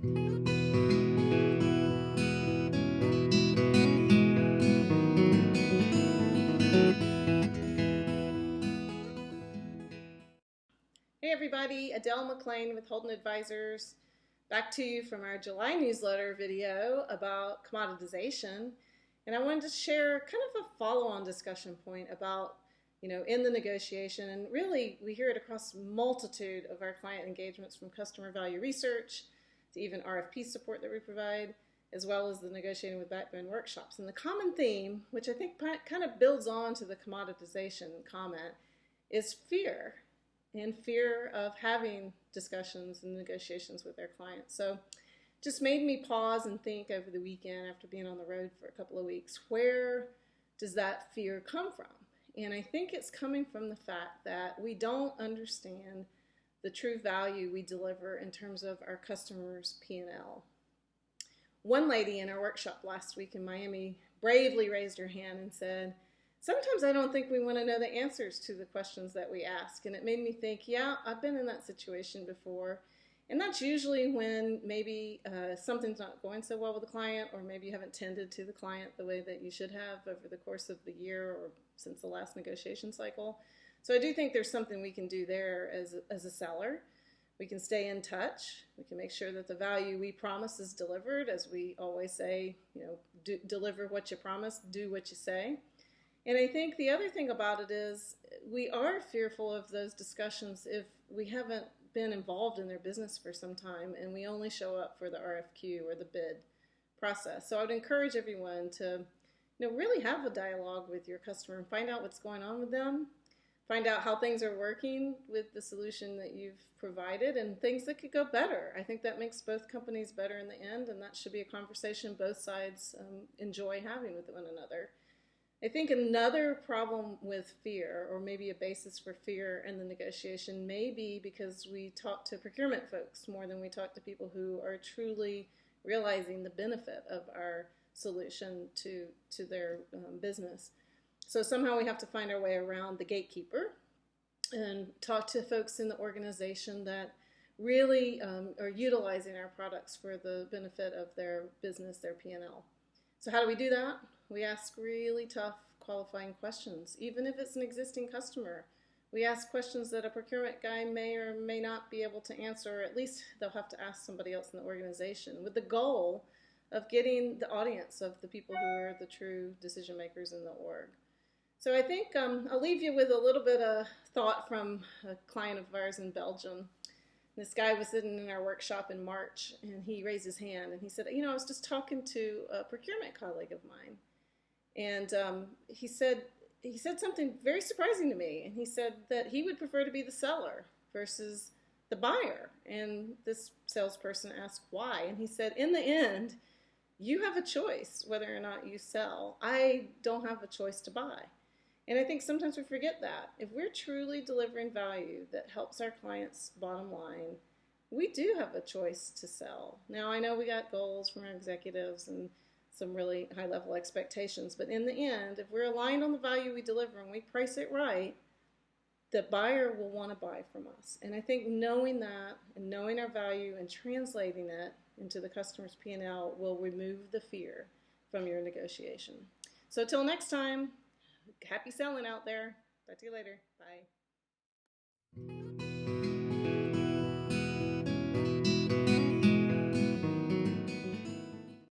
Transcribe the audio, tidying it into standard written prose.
Hey everybody, Adele McLean with Holden Advisors. Back to you from our July newsletter video about commoditization. And I wanted to share kind of a follow-on discussion point about, in the negotiation. And really, we hear it across a multitude of our client engagements, from customer value research to even RFP support that we provide, as well as the negotiating with backbone workshops. And the common theme, which I think kind of builds on to the commoditization comment, is fear. And fear of having discussions and negotiations with their clients. So just made me pause and think over the weekend after being on the road for a couple of weeks, where does that fear come from? And I think it's coming from the fact that we don't understand the true value we deliver in terms of our customers' P&L. One lady in our workshop last week in Miami bravely raised her hand and said, "Sometimes I don't think we want to know the answers to the questions that we ask." And it made me think, yeah, I've been in that situation before. And that's usually when maybe something's not going so well with the client, or maybe you haven't tended to the client the way that you should have over the course of the year or since the last negotiation cycle. So I do think there's something we can do there as a seller. We can stay in touch. We can make sure that the value we promise is delivered. As we always say, deliver what you promise, do what you say. And I think the other thing about it is we are fearful of those discussions if we haven't been involved in their business for some time and we only show up for the RFQ or the bid process. So I would encourage everyone to really have a dialogue with your customer and find out what's going on with them, find out how things are working with the solution that you've provided and things that could go better. I think that makes both companies better in the end, and that should be a conversation both sides enjoy having with one another. I think another problem with fear, or maybe a basis for fear in the negotiation, may be because we talk to procurement folks more than we talk to people who are truly realizing the benefit of our solution to their business. So somehow we have to find our way around the gatekeeper and talk to folks in the organization that really are utilizing our products for the benefit of their business, their P&L. So how do we do that? We ask really tough qualifying questions. Even if it's an existing customer, we ask questions that a procurement guy may or may not be able to answer, or at least they'll have to ask somebody else in the organization, with the goal of getting the audience of the people who are the true decision makers in the org. So I think I'll leave you with a little bit of thought from a client of ours in Belgium. This guy was sitting in our workshop in March, and he raised his hand and he said, I was just talking to a procurement colleague of mine, and he said something very surprising to me. And he said that he would prefer to be the seller versus the buyer. And this salesperson asked why, and he said, in the end, you have a choice whether or not you sell. I don't have a choice to buy. And I think sometimes we forget that. If we're truly delivering value that helps our clients' bottom line, we do have a choice to sell. Now, I know we got goals from our executives and some really high-level expectations, but in the end, if we're aligned on the value we deliver and we price it right, the buyer will want to buy from us. And I think knowing that and knowing our value and translating it into the customer's P&L will remove the fear from your negotiation. So till next time, happy selling out there. Talk to you later. Bye.